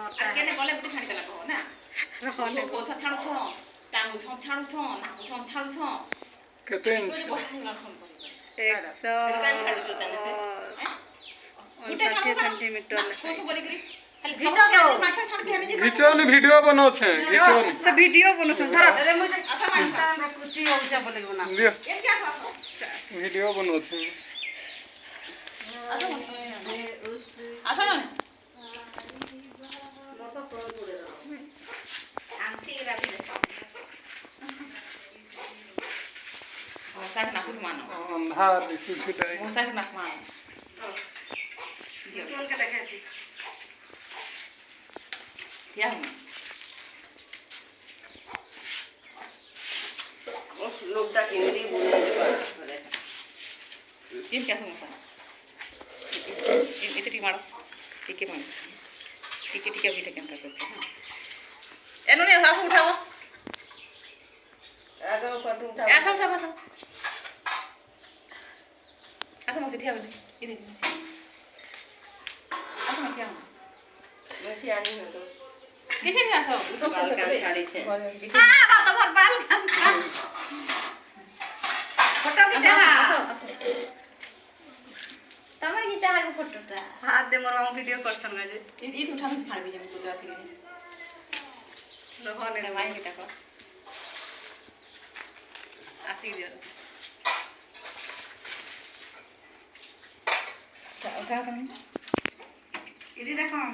केने गले बुटी छाणी देला कहो ना रहले पोछा छाणु छ तांगु छाणु छ नाकु छाणु छ केते इंच 100 सेंटीमीटर घिचोनी वीडियो बनो छे घिचोनी तो वीडियो बनो छ धर अरे मुझे अच्छा मानता हमरा कुची हो जा बोले बना क्या वीडियो बनो छे अच्छा ना मोसा के नाकु मानो अंधार दिसु छिटाई मोसा के नाक मानो टोन के देखे छी क्या है लोग ता हिंदी बोले करे ये क्या समोसा इतनी मारो टिके मारो टिके टिके अभी तक अंतर करते हैं एनो ने सासु उठाओ आगे ऊपर उठा ऐसा उठा बस ऐसा मत उठा बोले इधर ऐसा मत उठा मैं थियानी हो तो किसे नहीं आसो बाल कान छाड़ी छे हां बात भर बाल कान फोटो खींचा तमे खींचा है फोटोटा हाथ दे मोर हम वीडियो करछन गाजे ई उठा के छाड़ भी हम तो रात के रहने भाई बेटा को आसी दियो उठा तुम इदी देखो हम